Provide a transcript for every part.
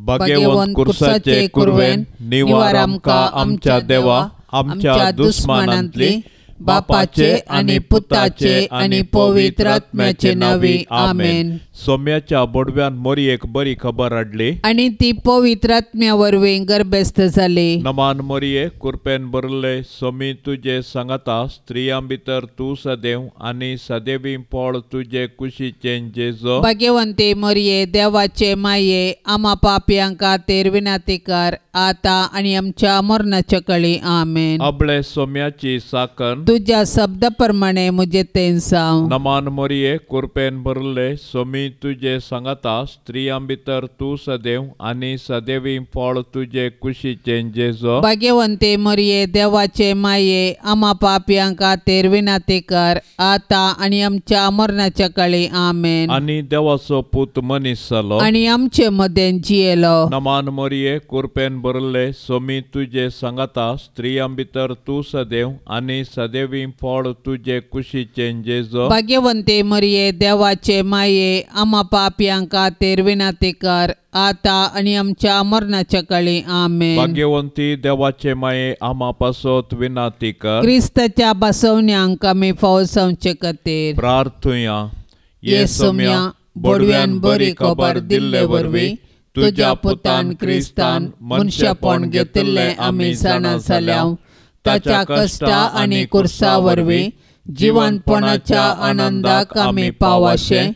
भाग्यवंत कुर्साचे कुरवेन निवार आमकां आमच्या देवा आमच्या दुस्मानांतली बापाचे आणि पुताचे आणि पवित्र आत्म्याचे नावी आमेन. सोम्याच्या बोडव्यान मोरयेक बरी खबर हाडली आणि ती पवित्र आत्म्या वरवीं गर्भस्थ जाली. नमान मोरये कृपेन भरले सोमी तुजे सांगता स्त्रियां भितर तूं सदैव आणि सदैवी फळ तुजे कुशीचें जेजो. भाग्यवंते मोरये देवाचे माये आम्हा पापयांक खातीर विनंती कर आता आणि आमच्या मरणाच्या काळी आमेन. अबळे सोम्याची साकन तुझ्या शब्द प्रमाणे मुझे तेंसाव. नमान मोरये कृपेन भरले सोमी तुजे सांगता स्त्रियां भितर तूं सदैव आणि सदैवी फळ तुजे कुशीचें जेजो. भाग्यवंते मोरये देवाचे माये आम्हा पापयांक खातीर विनंती कर आता आणि आमच्या मरणाच्या काळी आमेन. आणि देवाचो पूत मनीस जालो आणि आमचे मदें जियेलो. नमान मोरये कृपेन भरले सोमी तुजे सांगता स्त्रियां भितर तूं सदैव आणि सदैवी फळ तुजे कुशीचें जेजो. भाग्यवंते मोरये देवाचे माये आम्हा पापयांक खातीर विनंती कर आता आणि आमच्या मरणाच्या काळी आमेन. भाग्यवंती देवाचे माये आम्हा पासत विनंती कर. क्रिस्ताच्या बसवण्यांक आमी फावसावचे खातीर प्रार्थुया. येसुम्या बोडव्यान बरी खबर दिल्ले वरवीं तुज्या पुतान क्रिस्तान मनशापण घेतिल्लें आमी जाणा जाल्याव ताच्या कश्टा आणि कुर्सा वरवीं जिवंतपणाच्या आनंदाक आमी पावाशे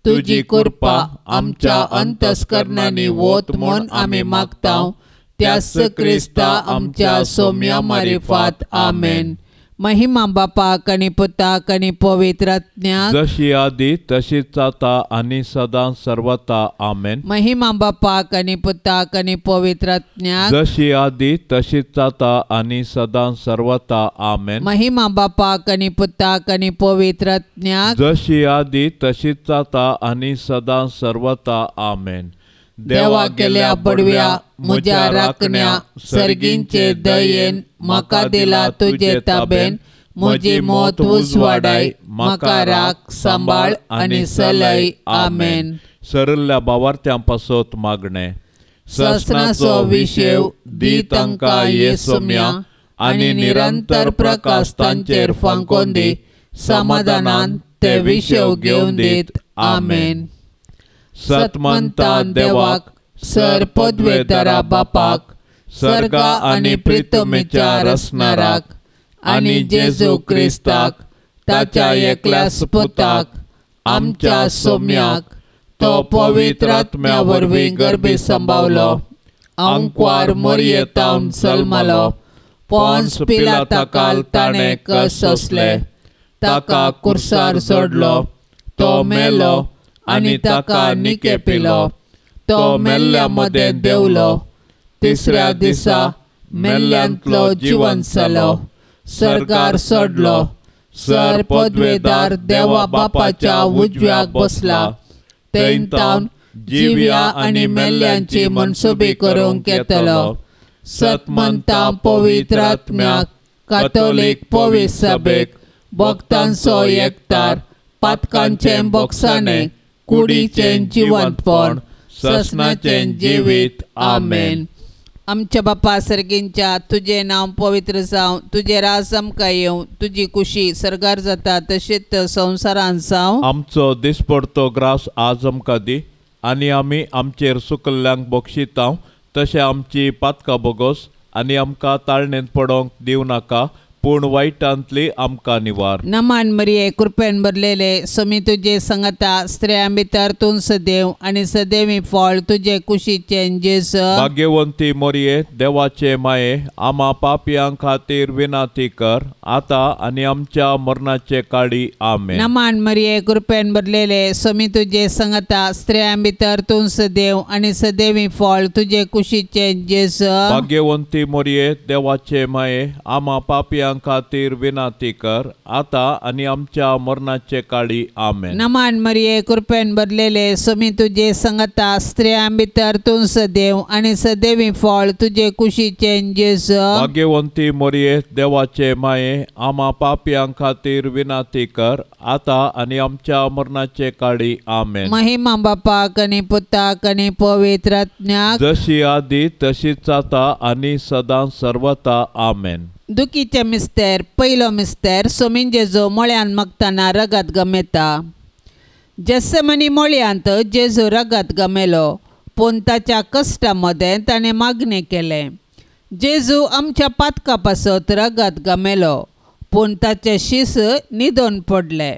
तुजी कृपा आमच्या अंतस्करणांनी वोत म्हूण आमी मागताव. त्यास क्रिस्ता आमच्या सोम्या मारिफात आमेन. महिमा बापाक आणि पुताक आणि पवित्र आत्म्याक जशी आदी तशीच आता आणि सदां सर्वता आमेन. महिमा बापाक आणि पुताक आणि पवित्र आत्म्याक जशी आदी तशीच आता आणि सदां सर्वता आमेन. महिमा बापाक आणि पुताक आणि पवित्र आत्म्याक जशी आदी तशीच आता आणि सदां सर्वता आमेन. देवा केल्या बडव्या म्हज्या राखण्या सर्गींचे दयेन म्हाका दिला तुजे ताबेन. म्हजी मोत उजवाडाय म्हाका राख सांबाळ आणि सलय आमेन. सरल्ल्या भावार्थ्यां पासत मागणे. ससनाचो विशेव दी तांकां येसुम्या आणि निरंतर प्रकाश तांचेर फांकोन दी. समाधानान ते विशेव घेवन दीत आमेन. सतमंता देवाक सर पदवेदारा बापाक सर्गा आणि प्रितमेच्या रसनाराक आणि जेजू क्रिस्ताक ताच्या एकल्या पुताक आमच्या सोम्याक तो पवित्र आत्म्या वरवीं गर्भी संभावलो. अंकवार मोरयेतावन जल्मलो. पोंस पिलाताकाल ताणें कस सोंसले. ताका कुर्सार सोडलो. तो मेलो आणि ताका निके पिलो. तो मेल्ल्या मदें देवलो. तिसऱ्या दिसा मेल्ल्यांतलो जिवंत जालो. सर्गार सोडलो. सर पदवेदार देवा बापाच्या उजव्याक बसला. थंय तावन जिव्या आणि मेल्ल्यांची मनसुबी करूंक येतलो. सतमंता पवित्र आत्म्याक कातोलीक पवित्र सभेक भक्तांचो एकतार पातकांचें बोगसाणें कुडीचें जिवंतपण ससनाचें जिवीत आमेन. आमच्या बापा सर्गींच्या तुझे नांव पवित्र जावं. तुझे राज आमकां येवं. तुजी खुशी सर्गार जाता तशीच संवसारांत जावं. आमचो दिसपडतो ग्रास आज आमकां दी आनी आमी आमचेर सुकल्ल्यांक बक्षितांव तशें आमची पातकां बोगोस आनी आमकां ताळणेंत पडोवंक दिवं नाका पूण वायटांतली आमकां निवार. नमान मरिये कृपेन भरलेले समी तुजे सांगता स्त्रियां भितर तूं सदैव आणि सदैवी फळ तुजे कुशीचें जेजू. भाग्यवंती मोरये देवाचे माये आम्हा पापयांक खातीर विनंती कर आता आणि आमच्या मरणाचे काळी आमेन. नमान मरिये कृपेन भरलेले समी तुजे सांगता स्त्रियां भितर तूं सदैव आणि सदैवी फळ तुजे कुशीचें जेजू. भाग्यवंती मोरये देवाचे माये आम्हा पापयांक पाप्यां खातीर विनाती कर, आता आनी आमच्या मरणाचे काळी आमेन. नमान मरिये कृपेन भरलेले स्वामी तुझे संगता स्त्रियां भितर तूं सदैव आनी सदैवी फळ तुझे कुशीचे जेजू. भाग्यवंती मरिये देवाचे माये, आम्हा पाप्यां खातीर विनाती कर, आता आनी आमच्या मरणाचे काळी आमेन. महिमा बापाक आनी पुताक आनी पवित्र आत्म्याक जशी आदी तशीच आता आनी सदां सर्वता आमेन. दुखीचे मिस्तेर पयलो मिस्तेर स्वामी जेजू मोळ्यान मागतना रगत गमेता. जेसमनी मोळ्यांत जेजू रगत गमेलो, पूण ताच्या कश्टा मदें ताणें मागणें केलें. जेजू आमच्या पातका पासत रगत गमेलो, पूण ताचे शीस न्हिदोन पडले.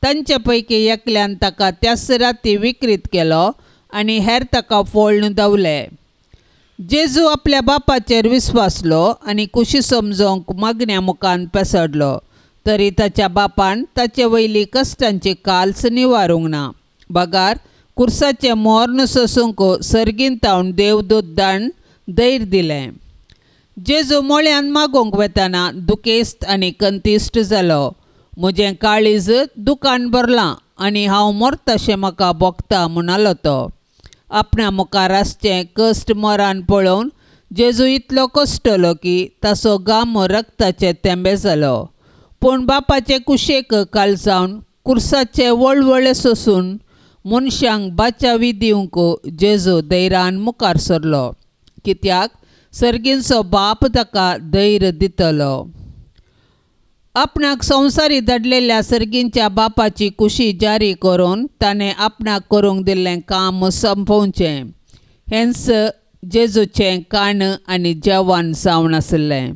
तांचे पैकी एकल्यान ताका त्याच राती विकृत केलो आनी हेर ताका फोळून दवले. जेजू आपल्या बापाचेर विस्वासलो आनी कुशी समजोवंक मागण्या मुखान पेसडलो, तरी ताच्या बापान ताचे वयली कश्टांची काल्स निवारूंक ना. बगार कुर्साचे मोर्न सोसूंक सर्गीन तावन देवदूत धाडून धैर्य दिलें. जेजू मोळ्यान मागोवंक वेतना दुखेस्त आनी कंतिश्ट जालो. म्हजें काळीज दुखान भरलां आनी हांव मरतशें म्हाका भोगता म्हणलो तो. आपणा मुखार आसचें कश्ट मोरान पळोवन जेजू इतलो कश्टलो की ताचो गाम रक्ताचे तेंबे जालो. पूण बापाचे कुशेक कालसावन कुर्साचे वळवळे सोसून मनशांक बाचावी दिवंक जेजू धैर्यान मुखार सरलो, कित्याक सर्गींचो बाप ताका धैर्य दितलो. आपणाक संवसारी धाडलेल्या सर्गींच्या बापाची कुशी जारी करून ताणें आपणाक करूंक दिल्लें काम संपोवचें. हेंच जेजूचें काण आनी जेवण जावन आसलें.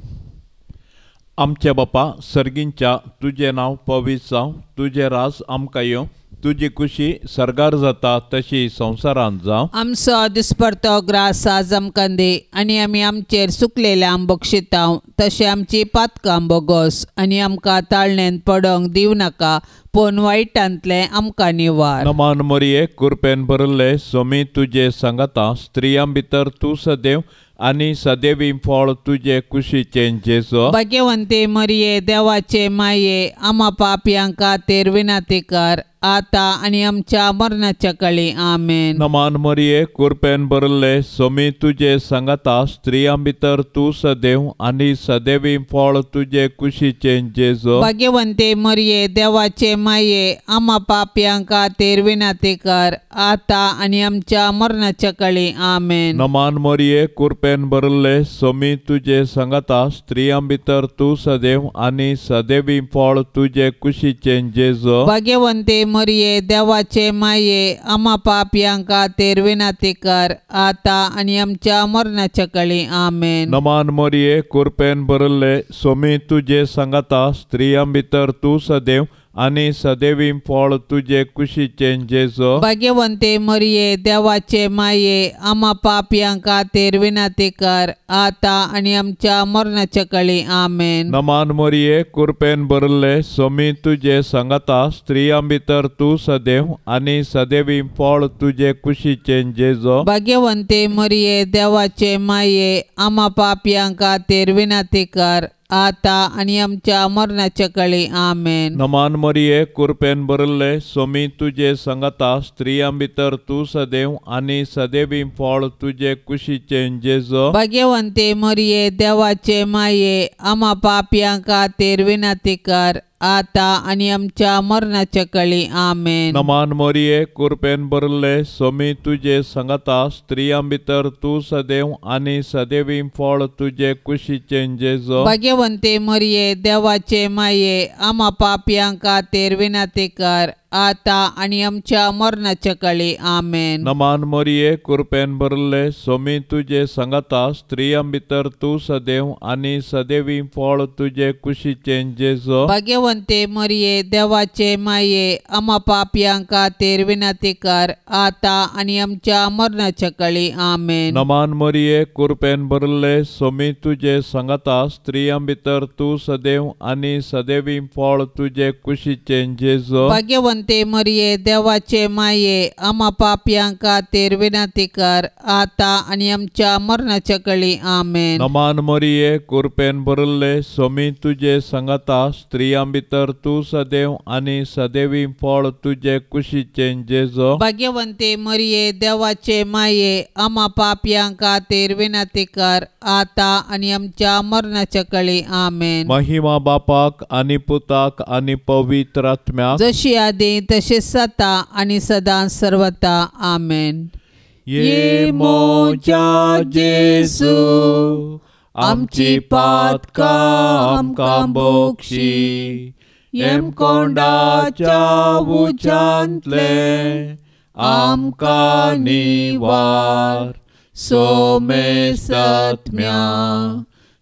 आमचे बापा सर्गींच्या तुजें नांव पवित्र जावं, तुजें राज आमकां येवं, तुजी कुशी सरगार जाता तशी संवसारांत जावं. आमचो दिसपडतो ग्रास आज आमकां दी, आनी आमी आमचेर सुकलेल्यांक बक्षितांव, तशें आमची पातकां बोगोस आनी आमकां ताळणेंत पडोवंक दिवं नाका, पूण वायटांतले आमकां निवार. नमान मरिये कृपेन भरले स्वामी तुजे सांगता स्त्रियां भितर तूं सदैव आनी सदैवी फळ तुजे कुशीचें जेजू. भाग्यवंती मरिये देवाचे माये, आम्हा पापयां खातीर विनाती कर, आता आनी आमच्या मरणाच्या काळी आमेन. नमान मरिये कृपेन भरले स्वामी तुजे सांगता स्त्रियां भितर तूं सदैव आनी सदैवी फळ तुजे कुशीचें जेजू. भाग्यवंती मरिये देवाचे माये, आम्हा पापयां खातीर विनाती कर, आता आनी आमच्या मरणाच्या काळी आमेन. नमान मरिये कृपेन भरले स्वामी तुजे सांगता स्त्रियां भितर तूं सदैव आनी सदैवी फळ तुजे कुशीचें जेजू. भाग्यवंती मरिये देवाचे माये, आम्हा पापयां खातीर विनाती कर, आता आनी आमच्या मरणाच्या काळी आमेन. नमान मरिये कृपेन भरले स्वामी तुजे सांगता स्त्रियां भितर तूं सदैव आनी सदैवी फळ तुजे कुशीचें जेजू. भाग्यवंती मरिये देवाचे माये, आम्हा पापयां खातीर विनाती कर, आता आनी आमच्या मरणाच्या काळी आमेन. नमान मरिये कृपेन भरले स्वामी तुजे सांगता स्त्रियां भितर तूं सदैव आनी सदैवी फळ तुजे कुशीचें जेजू. भाग्यवंती मरिये देवाचे माये, आम्हा पापयां खातीर विनाती कर, आता आनी आमच्या मरणाच्या काळी आमेन. नमान मरिये कृपेन भरले स्वामी तुजे सांगता स्त्रियां भितर तूं सदैव आनी सदैवी फळ तुजे कुशीचें जेजू. भाग्यवंती मरिये देवाचे माये, आम्हा पापयां खातीर विनाती कर, आता आनी आमच्या मरणाच्या काळी आमेन. नमान मरिये कृपेन भरले स्वामी तुजे सांगता स्त्रियां भितर तूं सदैव आनी सदैवी फळ तुजे कुशीचें जेजू. भाग्यवंती मरिये देवाचे माये, आम्हा पापयां खातीर विनाती कर, आता आनी आमच्या मरणाच्या काळी आमेन. नमान मरिये कृपेन भरले स्वामी तुजे सांगता स्त्रियां भितर तूं सदैव आनी सदैवी फळ तुजे कुशीचें जेजू. भाग्यवंती मरिये देवाचे माये, आम्हा पापयां खातीर विनाती कर, आता आनी आमच्या मरणाच्या काळी आमेन. नमान मरिये कृपेन भरले स्वामी तुजे सांगता स्त्रियां भितर तूं सदैव आनी सदैवी फळ तुजे कुशीचें जेजू. भाग्यवंती भाग्यवंते मरिये देवाचे माये आम्हा पापयां खातीर विनंती कर आता आनी आमच्या मरणाच्या कळी आमेन. नमान मरिये कृपेन भरले स्वामी तुजे संगता स्त्रियां भितर तूं सदैव आनी सदैवी फळ तुजे कुशीचे जेजो. भाग्यवंते मरिये देवाचे माये आम्हा पापयां खातीर विनंती कर आता आनी आमच्या मरणाच्या कळी आमेन. महिमा बापाक आनी पुताक आनी पवित्र आत्म्याक जशी आदी तशीच आता आनी सदां सर्वता आमेन. ये मोजा जेजू आमची पातकां आमकां बोक्षी येम कोंडाच्या उच्चांतले आमकां निवार सोमे सत्म्या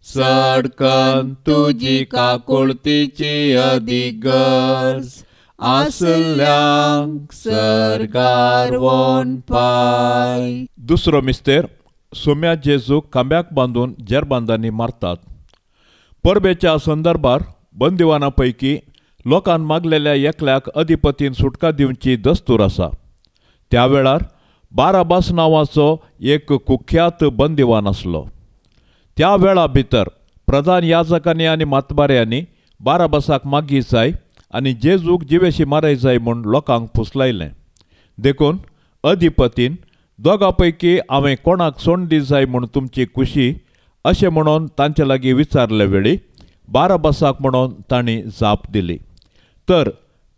सडकन तुजी काकुळतीची अधिगर्ज आसल्यांक सरगार वोन पाय. दुसरो मिस्तेर सोम्या जेजू खांब्याक बांदून जेरबांदांनी मारतात. परबेच्या संदर्भार बंदिवाना पैकी लोकांन मागलेल्या एकल्याक अधिपतीन सुटका दिवची दस्तूर आसा. त्या वेळार बाराबास नांवाचो एक कुख्यात बंदिवान आसलो. त्या वेळा भितर प्रधान याजकांनी आनी मातबाऱ्यांनी बाराबासाक मागी जाय आनी जेजूक जिवेशी मारय जाय म्हूण लोकांक फुसलायलें. देखून अधिपतीन दोगां पैकी हांवें कोणाक सोडली जाय म्हूण तुमची खुशी अशें म्हणून तांचे लागीं विचारले वेळी बाराबासाक म्हणून तांणी जाप दिली. तर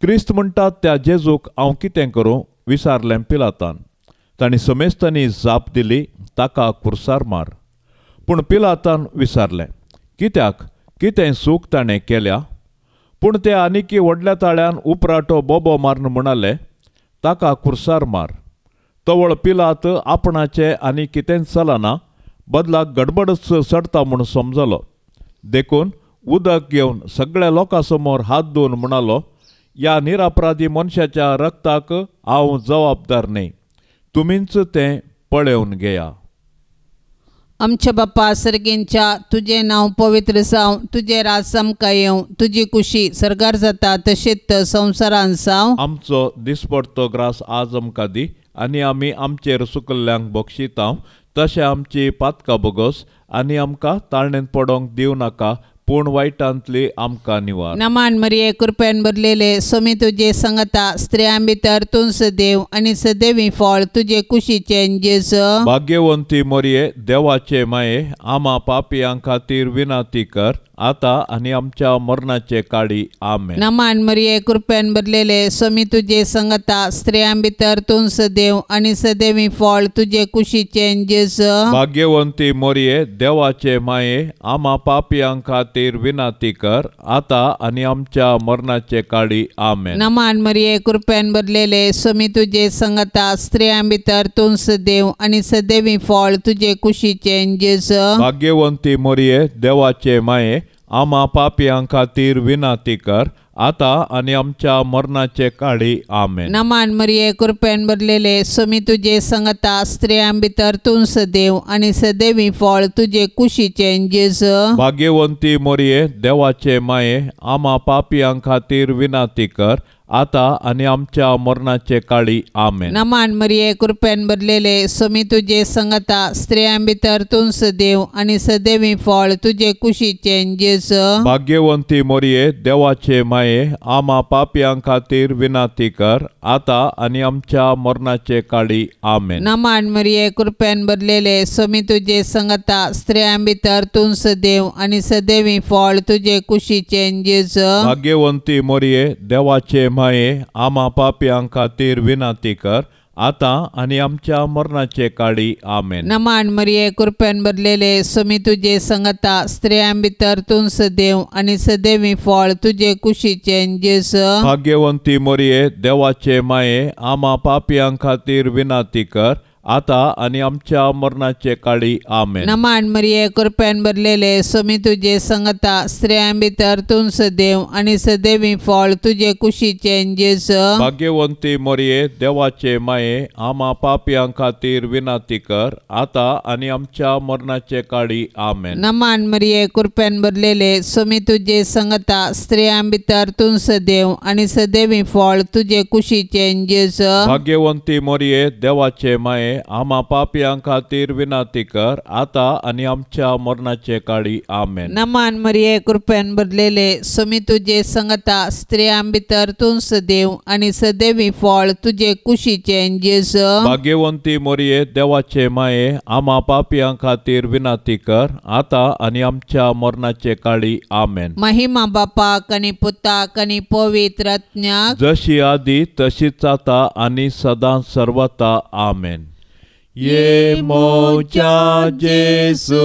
क्रिस्त म्हणटात त्या जेजूक हांव कितें करूं विचारलें पिलातान. तांणी समेस्तांनी जाप दिली ताका कुर्सार मार. पूण पिलातान विचारलें कित्याक कितें चूक ताणें केल्या. पूण ते आनिकी व्हडल्या ताळ्यान उपराटो बोबो मारन म्हणाले ताका कुर्सार मार. तवळ पिलात आपणाचें आनी कितें चलना बदलाक गडबडच सडटा म्हूण समजलो. देखून उदक घेवन सगळ्या लोकां समोर हात धुवन म्हणालो ह्या निरपराधी मनशाच्या रक्ताक हांव जबाबदार न्हय. तुमीच तें पळोवन घेया. आमच्या बाप्पा सर्गेंच्या तुझे नांव पवित्र जावं तुझे राज सामका येवं तुजी खुशी सरगार जाता तशीच संवसारान जावं. आमचो दिसपडतो ग्रास आज आमकां दी आनी आमी आमचेर सुकल्ल्यांक बक्षितां तशें आमची पातकां बोगोस आनी आमकां ताळणेंत पडोंक दिवं नाका पूण वायटांतली आमकां निवार. नमान मरिये कृपेन भरलेले सोमी तुजे संगता स्त्रियां भितर तूं सदैव आनी सदैवी फळ तुजे कुशीचे जेजू. भाग्यवंती मरिये देवाचे माये आम्हा पापियां खातीर विनंती कर आता आनी आमच्या मरणाचे काळी आमेन. नमान मरिये कृपेन भरलेले सोमी तुजे संगता स्त्रियां भितर तूं सदैव आनी सदैवी फळ तुजे कुशीचे जेजू. भाग्यवंती मरिये देवाचे माये आम्हा पापियां खातीर विनंती कर आता आनी आमच्या मरणाचे काळी आमेन. नमान मरिये कृपेन भरलेले सोमी तुजे संगता स्त्रियां भितर तूं सदैव आनी सदैवी फळ तुजे कुशीचे जेजू. भाग्यवंती मरिये देवाचे माये आम्हा पापियां खातीर विनंती कर आता आनी आमच्या मरणाचे काळी आमेन. नमान मरिये कृपेन भरलेले सोमी तुजे संगता स्त्रियां भितर तूं सदैव आनी सदैवी फळ तुजे कुशीचे जेजू. भाग्यवंती मरिये देवाचे माये आम्हा पापियां खातीर विनंती कर आता आनी आमच्या मरणाचे काळी आमेन. नमान मरिये कृपेन भरलेले सोमी तुजे संगता स्त्रियां भितर तूं सदैव आनी सदैवी फळ तुजे कुशीचे जेजू. भाग्यवंती मरिये देवाचे माये आम्हा पापियां खातीर विनंती कर आता आनी आमच्या मरणाचे काळी आमेन. नमान मरिये कृपेन भरलेले सोमी तुजे संगता स्त्रियां भितर तूं सदैव आनी सदैवी फळ तुजे कुशीचे जेजू. भाग्यवंती मरिये देवाचे माये आम्हा पापियां खातीर विनंती कर आता आनी आमच्या मरणाचे काळी आमेन. नमान मरिये कृपेन भरलेले सोमी तुजे संगता स्त्रियां भितर तूं सदैव आनी सदैवी फळ तुजे कुशीचे जेजू. भाग्यवंती मरिये देवाचे माये आम्हा पापियां खातीर विनंती कर आता आणि आमच्या मरणाचे काळी आमेन. नमान मरिये कृपेन भरलेले सोमी तुझे संगता स्त्रियां भितर तूं सदैव आणि सदैवी फळ तुझे कुशीचे जेजू. भाग्यवंती मरिये देवाचे माये आम्हा पापियां खातीर विनाती कर आता आणि आमच्या मरणाचे काळी आमेन. नमान मरिये कृपेन भरलेले सोमी तुझे संगता स्त्रियां भितर तूं सदैव आणि सदैवी फळ तुझे कुशीचे जेजू. भाग्यवंती मरिये देवाचे माये आम्हा पापियां खातीर विनाती कर आता आणि आमच्या मरणाचे काळी आमेन. नमान मरिये कृपेन भरलेले सोमी तुझे संगता स्त्रियां भितर तूं सदैव आणि सदैवी फळ तुझे कुशीचे जेजू. भाग्यवंती मरिये देवाचे माये आम्हा पापियां खातीर विनाती कर आता आणि आमच्या मरणाचे काळी आमेन. महिमा बापाक आणि पुताक आणि पवित्र आत्म्याक जशी आदी तशीच आता आणि सदां सर्वता आमेन. ये मोच्या जेसू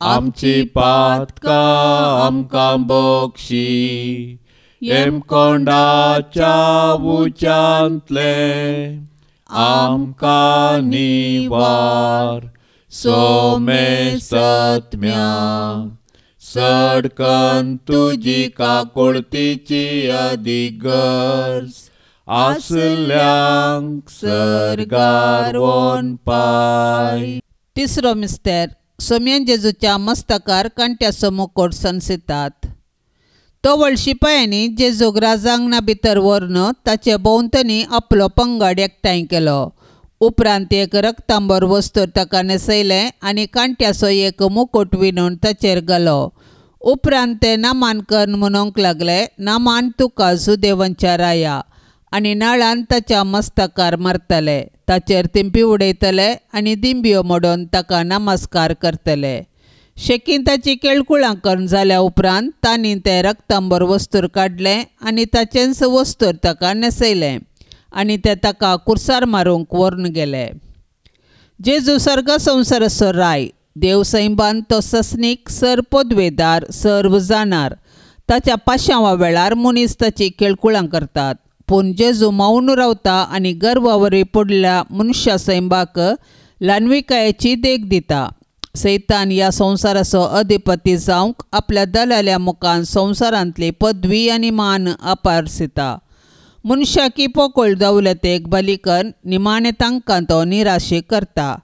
आमची पातकां आमकां बक्षी एम कोंडाच्या उच्यांतले आमकां निवार सोमे सत्म्या सडकन तुजी काकुळतीची अधिगर्ज आसल्यांक सरगार वोन पाय. तिसरो मिस्तेर सोम्यान जेजूच्या मस्तकार कांट्याचो मुकोट संसितात. तो शिपायांनी जेजूक राजांगणा भितर व्हरून ताचे भोंवतणी आपलो पंगड एकठांय केलो. उपरांत एक रक्तांबर वस्तूर ताका न्हेसयलें आनी कांट्याचो एक मुकुट विणून ताचेर घालो. उपरांत ते नामांकन म्हणूंक लागले, नामान तुका सुदेवांच्या राया, आनी नळान ताच्या मस्तकार मारतले. ताचेर तिंपी उडयतले आनी दिंब्यो मोडून ताका नमस्कार करतले. शेकीन ताची केळकुळांकन जाल्या उपरांत तांणी ते रक्तांबर वस्तूर काडलें आनी ताचेंच वस्तूर ताका न्हेसयलें आनी ते ताका कुर्सार मारूंक व्हरून गेले. जेजू सर्ग संवसाराचो राय, देव सैबान तो ससनीक सर पदवेदार सर्व जाणार. ताच्या पाशांवा वेळार मनीस ताची केळकुळां करतात. पूण जेजू मौन रावता आनी गर्वावरी पडल्या मनशा सैबाक ल्हानविकायेची देख दिता. सैतान ह्या संवसाराचो अधिपती जावंक आपल्या दलाल्या मुखान संवसारांतली पदवी आनी मान आपारसिता. मनशाकी पोकळ दौलतेक बलिकन निमाणे तांकां तो निराशे करता.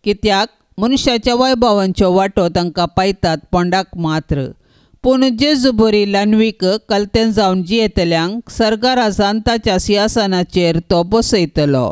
कित्याक मनशाच्या वैभवांच्यो वाटो तांकां पायतात पोंडाक मात्र. पूण जेजू बरी ल्हानवीक कलतें जावन जियेतल्यांक सर्गारासान ताच्या सिंहासनाचेर तो बसयतलो.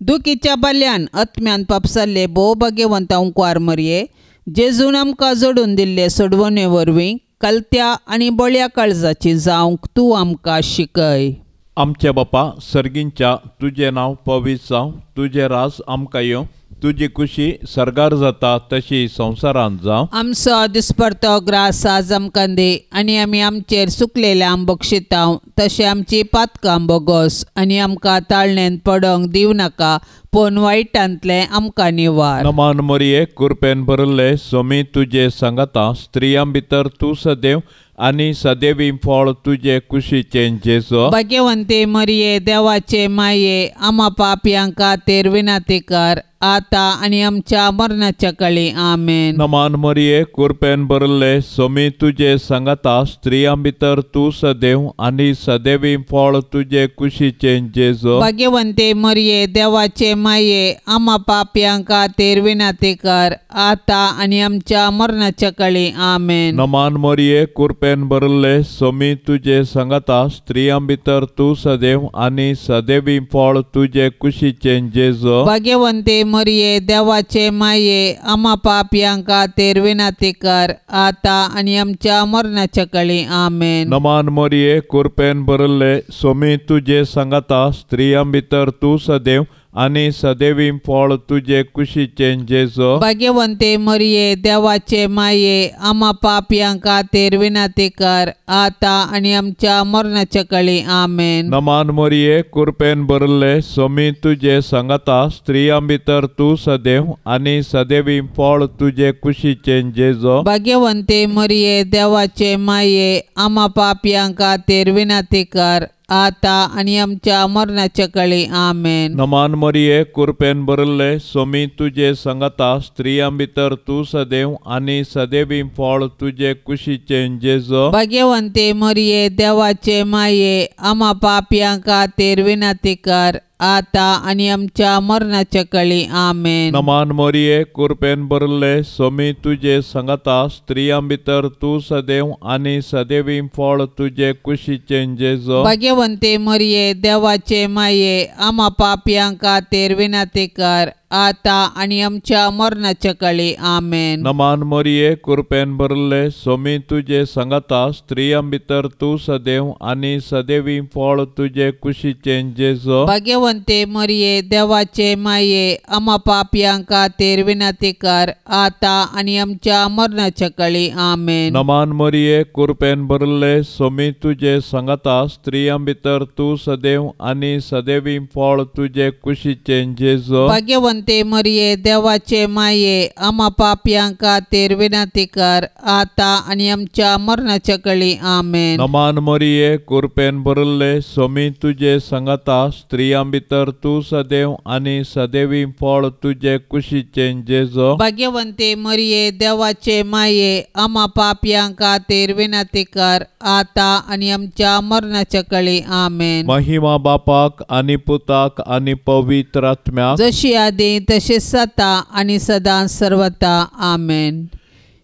दुखीच्या बाल्यान आत्म्यान पापसारले भोव भाग्यवंता उंकवार मरये, जेजून आमकां जोडून दिल्ले सोडवणे वरवीं कलत्या आनी बळ्या काळजाची जावंक तूं आमकां शिकय. आमचे बापा सर्गींच्या तुझे नांव पवित्र जावं, तुझे राज आमकां येवं, तुजी खुशी सरगार जाता तशी संवसारांत जावं. आमचो दिसपडतो ग्रास आज आमकां दे आनी आमी आमचेर सुकलेल्या बक्षितांव, तशें आमची पातकां बोगोस आनी आमकां ताळणेंत पडोंक दिव नाका, पूण वायटांतले आमकां निवार. नमान मरिये कृपेन भरले सोमी तुजे सांगाता स्त्रियां भितर तूं सदैव आनी सदैवी फळ तुजे कुशीचे जेजू. भाग्यवंते मरिये देवाचे माये आम्हा पापयां खातीर विनाती कर आता आनी आमच्या मरणाच्या काळी आमेन. नमान मरिये कृपेन भरले सोमी तुजे सांगाता स्त्रियां भितर तूं सदैव आनी सदैवी फळ तुजे कुशीचे जेजू. भाग्यवंते मरिये देवाचे माये आम्हा पापयां खातीर विनाती कर आता आनी आमच्या मरणाच्या काळी आमेन. नमान मरिये कृपेन भरले सोमी तुजे सांगाता स्त्रियां भितर तूं सदैव आनी सदैवी फळ तुजे कुशीचे जेजू. भाग्यवंते मरिये देवाचे माये आम्हा पापयां खातीर विनाती कर आता आनी आमच्या मरणाच्या काळी आमेन. नमान मरिये कृपेन भरले सोमी तुजे सांगाता स्त्रियां भितर तूं सदैव आनी सदैवी फळ तुजे कुशीचे जेजू. भाग्यवंते मरिये देवाचे माये आम्हा पापयां खातीर विनाती कर आता आनी आमच्या मरणाच्या काळी आमेन. नमान मरिये कृपेन भरले सोमी तुजे सांगाता स्त्रियां भितर तूं सदैव आनी सदैवी फळ तुजे कुशीचे जेजू. भाग्यवंते मरिये देवाचे माये आम्हा पापयां खातीर विनाती कर आता आणि आमच्या मरणाच्या काळी आमेन. नमान मरिये कृपेन भरले सोमी तुझे संगता स्त्रियां भितर तू सदैव आणि सदैवी फळ तुझे कुशीचे जेजो. भाग्यवंते मरिये देवाचे माये आम्हा पापियां खातीर विनंती कर आता आणि आमच्या मरणाच्या काळी आमेन. नमान मरिये कृपेन भरले सोमी तुझे संगता स्त्रियां भितर तू सदैव आणि सदैवी फळ तुझे कुशीचे जेजो. भाग्यवंते मरिये देवाचे माये आम्हा पापियां खातीर विनंती कर आता आणि आमच्या मरणाच्या काळी आमेन. नमान मरिये कृपेन भरले सोमी तुझे संगता स्त्रियां भितर तू सदैव आणि सदैवी फळ तुझे कुशीचे जेजो. भाग्यवंते मरिये देवाचे माये आम्हा पापियां खातीर विनंती कर आता आणि आमच्या मरणाच्या काळी आमेन. नमान मरिये कृपेन भरले सोमी तुझे संगता स्त्रियां भितर तू सदैव आणि सदैवी फळ तुझे कुशीचे जेजो. भाग्यवंते मरिये देवाचे माये आम्हा पापियां खातीर विनंती कर आता आणि आमच्या मरणाच्या काळी आमेन. नमान मरिये कृपेन भरले सोमी तुझे संगता स्त्रियां भितर तू सदैव आणि सदैवी फळ तुझे कुशीचे जेजो. भाग्यवंते मरिये देवाचे माये आम्हा पापियां खातीर विनंती कर आता आणि आमच्या मरणाच्या काळी आमेन. महिमा बापाक आणि पुताक आणि पवित्र आत्म्याक जशी आदी तसे सता आणि सदां सर्वता आमेन.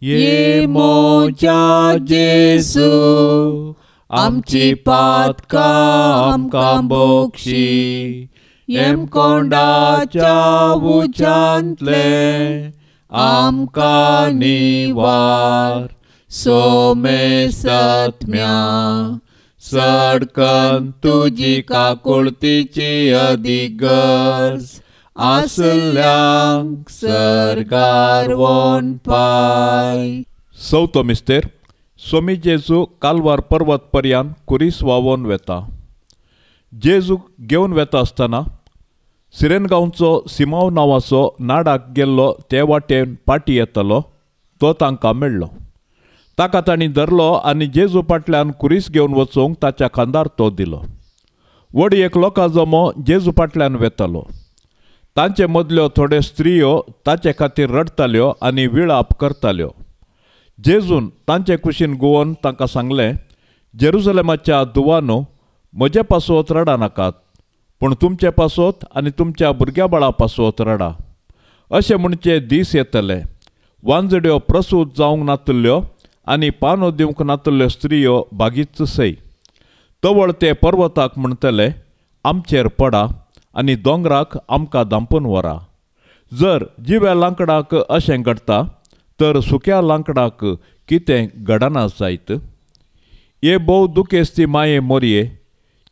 ये मोच्या जेजू आमची पातकां आमकां बोक्षी येम कोंडाच्या उच्चांतले आमकां निवार सोमे सत्म्या सडकन तुजी काकुळतीची अधिगर्ज आसल्यांक सरगार वोन पाय. चवथो मिस्तेर सोमी जेजू कालवार पर्वत पर्यान कुरीस वावोन वेता. जेजूक घेवन वेता आसतना सिरेन गांवचो सिमाव नांवाचो नाडाक गेल्लो ते वाटेन पाटी येतालो तो तांकां मेळ्ळो. ताका तांणी धरलो आनी जेजू फाटल्यान कुरीस घेवन वचूंक ताच्या खांदार तो दिलो. वडयेक लोकां जमो जेजू फाटल्यान वेतालो. तांचे मदल्यो थोड्यो स्त्रियो ताचे खातीर रडताल्यो आनी विळाप करताल्यो. जेजून तांचे कुशीन गोवन तांकां सांगलें, जेरुसलेमाच्या दुवानो म्हजे पासोत रडा नाकात, पूण तुमचे पासोत आनी तुमच्या भुरग्या बाळा पासोत रडा. अशें म्हणचे दीस येतले वांजड्यो प्रसूत जावंक नातल्यो आनी पानो दिवंक नातल्यो स्त्रियो बागीच सै. तवळ ते पर्वताक म्हणटले, आमचेर पडा आनी दोंगराक आमकां धांपून व्हरा. जर जिव्या लांकडाक अशें घडटा तर सुक्या लांकडाक कितें घडना जायत. ये भोव दुखेस्ती माये मोरये,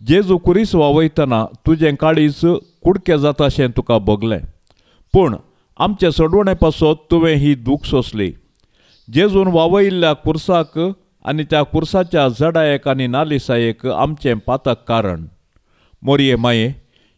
जेजू कुरीस वावयतना तुजें काळीज कुडकें जाताशें तुका भोगलें, पूण आमचे सोडवणे पासत तुवें ही दूख सोंसली. जेजून वावयल्ल्या कुर्साक आनी त्या कुर्साच्या जडायेक आनी नालिसायेक आमचें पातक कारण. मोरये माये,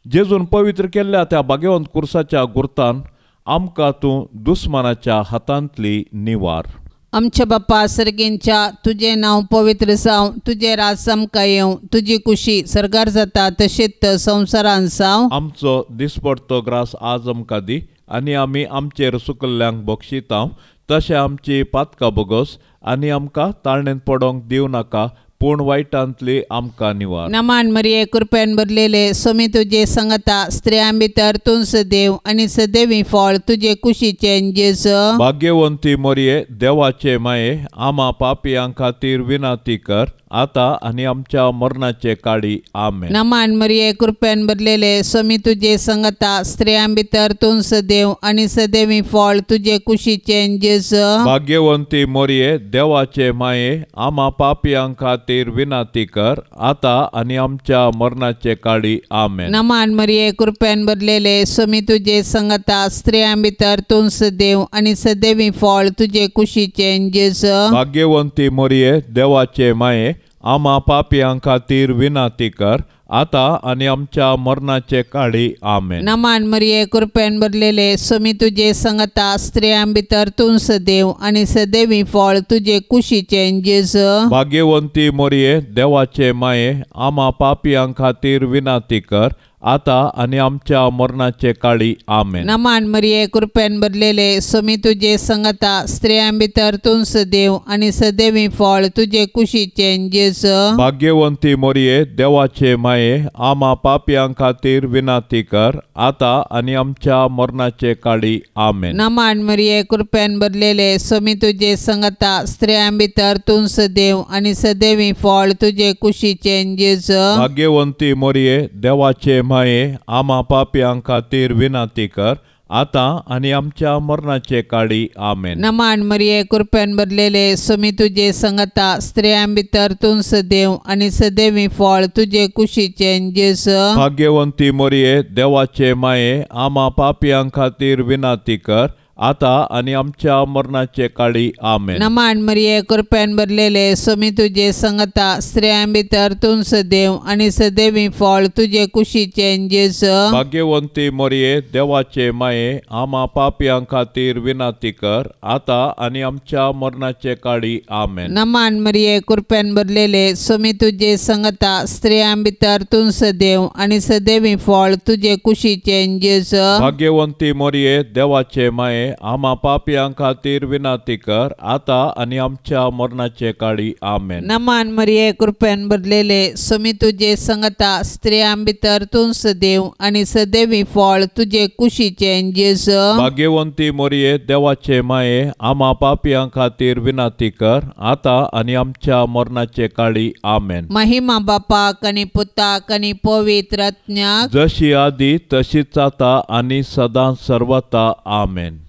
जेजून पवित्र केल्ल्या त्या भाग्यवंत कुर्साच्या गुर्तान आमकां तूं दुस्मानाच्या हातांतली निवार. आमच्या बाप्पा सर्गेंच्या तुझे नांव पवित्र जावं, तुझे राज आमकां येवं, तुजी कुशी सरगार जाता तशेंच संवसारान जावं. आमचो दिसपडटो ग्रास आज आमकां दी आनी आमी आमचेर सुकल्ल्यांक बक्षितांव, तशें आमची पातकां बोगोस आनी आमकां ताळणेंत पडोंक दिवं नाका, पूण वायटांतली आमकां निवार. नमान मरिये कृपेन भरलेले सोमी तुजे संगता स्त्रियां भितर तूं सदैव आनी सदैवी फळ तुजे कुशीचे जेजू. भाग्यवंती मोरये देवाचे माये, आम्हा पापियां खातीर विनंती कर आता आनी आमच्या मरणाचे काळी आमेन. नमान मरिये कृपेन भरलेले सोमी तुजे संगता स्त्रियां भितर तूं सदैव आनी सदैवी फळ तुजे कुशीचे जेजू. भाग्यवंती मोरये देवाचे माये, आम्हा पापियां खातीर विनंती कर आता आनी आमच्या मरणाचे काळी आमेन. नमान मरिये कृपेन भरलेले सोमी तुजे संगता स्त्रियां भितर तूं सदैव आनी सदैवी फळ तुजे कुशीचे जेजू. भाग्यवंती मोरये देवाचे माये, आम्हा पापियां खातीर विनाती कर, आता आणि आमच्या मरणाचे काळी आमेन. नमान मरिये कृपेन भरलेले स्वामी तुझे संगता स्त्रियां भितर तूं सदैव आणि सदैवी फळ तुझे कुशीचे जेजू. भाग्यवंती मरिये देवाचे माये, आम्हा पापियां खातीर विनाती कर, आता आणि आमच्या मरणाचे काळी आमेन. नमान मरिये कृपेन भरलेले स्वामी तुझे संगता स्त्रियां भितर तूं सदैव आणि सदैवी फळ तुझे कुशीचे जेजू. भाग्यवंती मरिये देवाचे माये, आम्हा पापियां खातीर विनाती कर, आता आणि आमच्या मरणाचे काळी आमेन. नमान मरिये कृपेन भरलेले स्वामी तुझे संगता स्त्रियां भितर तूं सदैव आणि सदैवी फळ तुझे कुशीचे जेजू. भाग्यवंती मरिये देवाचे माये, आम्हा पापियां खातीर विनाती कर, आता आणि आमच्या मरणाचे काळी आमेन. नमान मरिये कृपेन भरलेले स्वामी तुझे संगता स्त्रियां भितर तूं सदैव आणि सदैवी फळ तुझे कुशीचे जेजू. भाग्यवंती मरिये देवाचे माये, आम्हा पापियां खातीर विनाती कर, आता आणि आमच्या मरणाचे काळी आमेन. नमान मरिये कृपेन भरलेले स्वामी तुझे संगता स्त्रियां भितर तूं सदैव आणि सदैवी फळ तुझे कुशीचे जेजू. भाग्यवंती मरिये देवाचे माये, आम्हा पापियां खातीर विनाती कर, आता आणि आमच्या मरणाचे काळी आमेन. नमान मरिये कृपेन भरलेले स्वामी तुझे संगता स्त्रियां भितर तूं सदैव आणि सदैवी फळ तुझे कुशीचे जेजू. भाग्यवंती मरिये देवाचे माये, आम्हा पापियां खातीर विनाती कर, आता आणि आमच्या मरणाचे काळी आमेन. नमान मरिये कृपेन भरलेले स्वामी तुझे संगता स्त्रियां भितर तूं सदैव आणि सदैवी फळ तुझे कुशीचे जेजू. भाग्यवंती मरिये देवाचे माये, आम्हा पापियां खातीर विनाती कर, आता आणि आमच्या मरणाचे काळी आमेन. महिमा बापाक आणि पुताक आणि पवित्र आत्म्याक, जशी आदी तशीच आता आणि सदां सर्वता आमेन.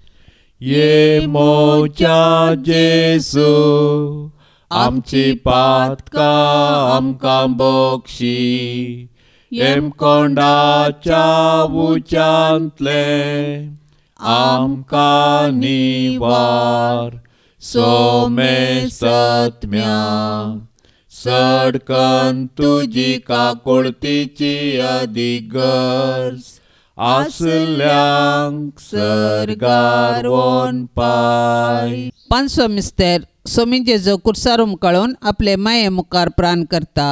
ये मोच्या जेजू, आमची पातका आमकां बोक्षी, येम कोंडाच्या उच्यांतले आमकां निवार, सोमे सत्म्या सडकन तुजी काकुळतीची अधिगर्ज, आसल्यांक सरगार वन पाय. पांचवो मिस्तेर स्वामी जेजू कुर्सार उमकळून आपले माये मुखार प्राण करता.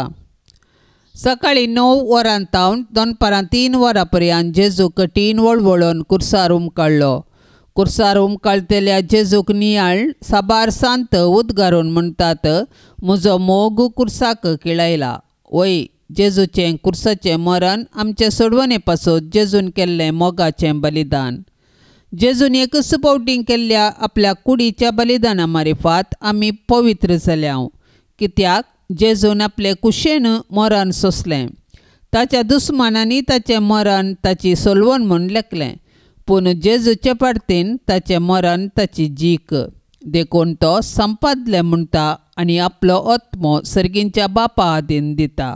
सकाळी 9 वरांतावन दनपारां 3 वरां पर्यंत जेजू कठीण वळवळोन कुर्सार उमकळ्ळो. कुर्सार उमकळतेल्या जेजूक नियाळ साबार सांत उद्गारून म्हणटात, म्हजो मोग कुर्साक किळयला. वय जेजूचें कुर्साचें मरण आमचे सोडवणे पासून जेजून केल्लें मोगाचें बलिदान. जेजून एकच फावटीं केल्ल्या आपल्या कुडीच्या बलिदाना मार्फत आमी पवित्र जाल्या. कित्याक जेजून आपले कुशेन मरण सोंसलें. ताच्या दुस्मानांनी ताचें मरण ताची सोलवण म्हूण लेखलें, पूण जेजूचे पार्टेन ताचें मरण ताची जीक. देखून तो संपादलें म्हणटा आनी आपलो आत्मो सर्गींच्या बापा आदीन दिता.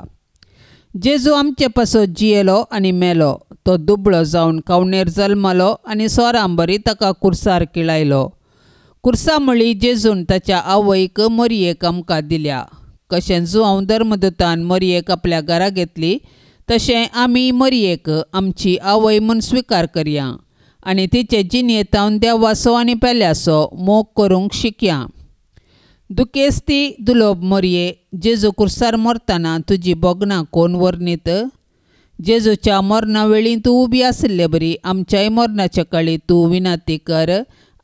जेजू आमचे पासून जियेलो आनी मेलो. तो दुबळो जावन कावणेर जल्मलो आनी सोरांबरी ताका कुर्सार किळयलो. कुर्सा मळी जेजून ताच्या आवयक मरियेक आमकां दिल्या. कशें जुआंव धर्मदूतान मरियेक आपल्या घरा घेतली, तशें आमी मरियेक आमची आवय म्हूण स्विकार करया आनी तिचे जिणेतावन देवाचो आनी पेल्याचो मोग करूंक शिकया. दुखेस्ती दुलोब मरिये, जेजू कुर्सार मरतना तुजी बोगनां कोण वर्णीत? जेजूच्या मरणा वेळी तूं उबी आसले बरी आमच्याय मरणाच्या काळी तूं विनाती कर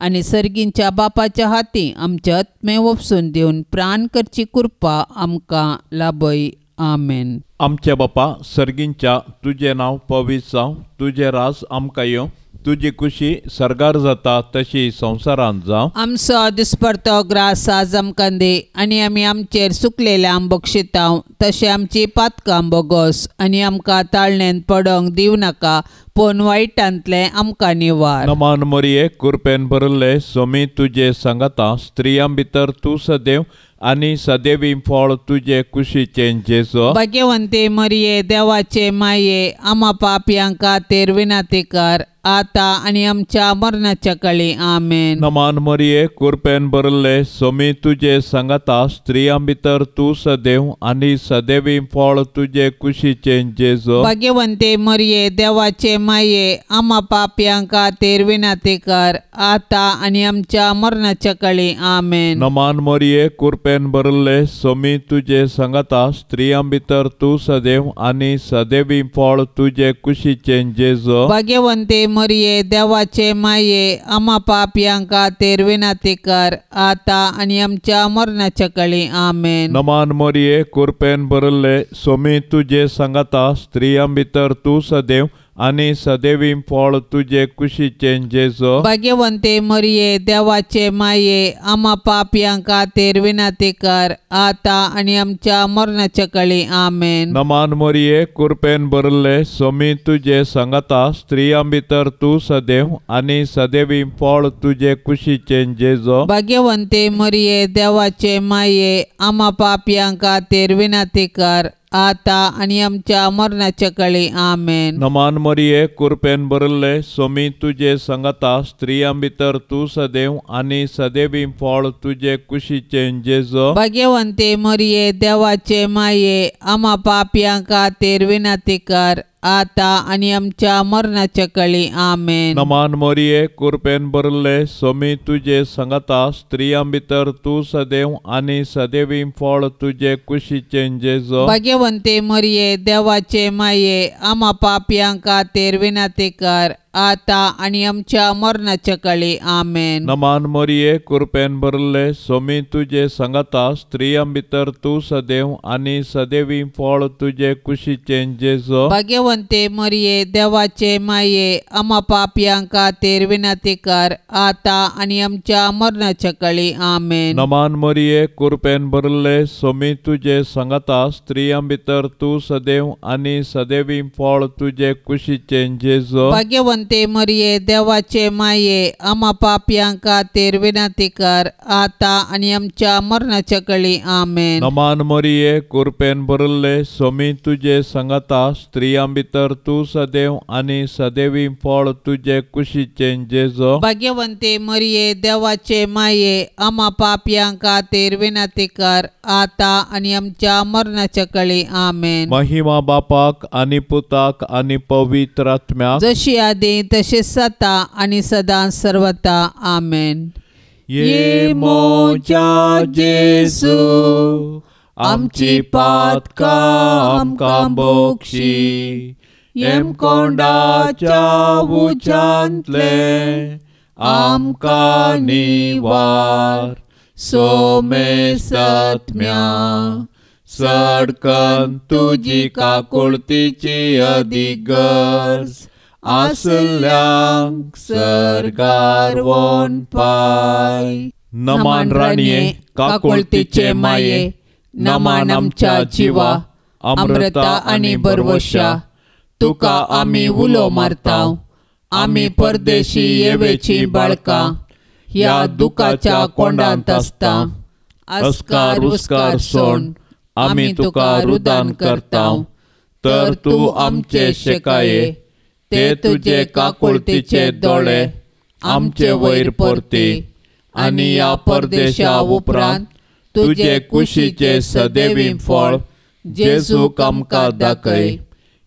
आनी सर्गींच्या बापाच्या हाती आमचे आत्मे वपसून दिवन प्राण करची कृपा आमकां लाभय. आमेन. आमचे बापा सर्गींच्या, तुझे नांव पवित्र जावं, तुझे राज आमकां येवं, तुजी खुशी सरगार जाता तशी संवसारांत जावं. आमचो दिसपडतो ग्रास आज आमकां दे आनी आमी आमचेर चुकलेल्या बक्षितांव, तशें आमची पातकां बोगोस आनी आमकां ताळणेंत पडोंक दिवं नाका, पूण वायटांतले आमकां निवार. नमान मरिये कृपेन भरले स्वामी तुजे सांगता स्त्रियां भितर तूं सदैव आनी सदैवी फळ तुजे कुशीचें जेजू. भाग्यवंते मरिये देवाचे माये, आम्हा पापयां खातीर विनाती कर, आता आणि आमच्या मरणाच्या काळी आमेन. नमान मरिये कृपेन भरले सोमी तुझे सांगता स्त्रियां भितर तू सदैव आणि सदैवी फळ तुझे कुशीचे जेजो. भाग्यवंते मरिये देवाचे माये आम्हा पाप्यांका तेर विनाती कर आता आणि आमच्या मरणाच्या काळी आमेन. नमान मरिये कृपेन भरले सोमी तुझे सांगता स्त्रियां भितर तू सदैव आणि सदैवी फळ तुझे कुशीचे जेजो. भाग्यवंते मरिये देवाचे माये आम्हा पाप्यांका तेर विनाती कर आता आणि आमच्या मरणाच्या काळी आमेन. नमान मरिये कृपेन भरले सोमी तुझे सांगता स्त्रियां भितर तू सदैव आणि सदैवी फळ तुझे कुशीचे जेजो. भाग्यवंते मरिये देवाचे माये आम्हा पाप्यांका तेर विनाती कर आता आणि आमच्या मरणाच्या काळी आमेन. नमान मरिये कृपेन भरले सोमी तुझे सांगता स्त्रियां भितर तू सदैव आणि सदैवी फळ तुझे कुशीचे जेजो. भाग्यवंते मरिये देवाचे माये आम्हा पाप्यांका तेर विनाती कर आता आणि आमच्या मरणाच्या काळी आमेन. नमान मरिये कृपेन भरले सोमी तुझे सांगता स्त्रियां भितर तू सदैव आणि सदैवी फळ तुझे कुशीचे जेजो. भाग्यवंते मरिये देवाचे माये आम्हा पाप्यांका तेर विनाती कर आता आणि आमच्या मरणाच्या काळी आमेन. नमान मरिये कृपेन भरले सोमी तुझे सांगता स्त्रियां भितर तू सदैव आणि सदैवी फळ तुझे कुशीचे जेजो. भाग्यवंते मरिये देवाचे माये आम्हा पाप्यांका तेर विनाती कर आता आणि आमच्या मरणाच्या काळी आमेन. नमान मरिये कृपेन भरले सोमी तुझे सांगता स्त्रियां भितर तू सदैव आणि सदैवी फळ तुझे कुशीचे जेजो. भाग्यवंते मरिये देवाचे माये आम्हा पाप्यांका तेर विनाती कर आता आणि आमच्या मरणाच्या काळी आमेन. नमान मरिये कृपेन भरले सोमी तुझे सांगता स्त्रियां भितर तू सदैव आणि सदैवी फळ तुझे कुशीचे जेजो. भाग्यवंते मरिये देवाचे माये आम्हा पाप्यांका तेर विनाती कर आता आणि आमच्या मरणाच्या काळी आमेन. नमान मरिये कृपेन भरले सोमी तुझे सांगता स्त्रियां भितर तू सदैव आणि सदैवी फळ तुझे कुशीचे जेजो. भाग्यवंते मरिये देवाचे माये आम्हा पाप्यांका तेर विनाती कर आता आणि आमच्या मरणाच्या काळी आमेन. महिमा बापाक आणि पुताक आणि पवित्र आत्म्याक जशी आधी तसे सता आणि सदा सर्वता आमेन. ये मोच्या जेसू आमची पातका आमकां बोक्षी येम कोंडाच्या उच्चांतले आमकां निवार सोमे सत्म्या सडकन तुजी काकुळतीची अधिगर्ज आसल्यांक सरकार वोन पाय. नमान राणीये काकुळतीचे माये नमान आमच्या जिवा अमृता आणि बरवशा तुका आमी उलो मारताव. आमी परदेशी येवेची बाळकां ह्या दुखाच्या कोंडांत आसता. अस्कार उस्कार सोड आमी तुका रुदान करताव. तर तू आमचे शेकाये ते तुझे काकुळतीचे दोळे आमचे वयर परती आणि या परदेशा उपरांत तुझे कुशीचे सदैवी फळ जेजूक आमकां दाखय.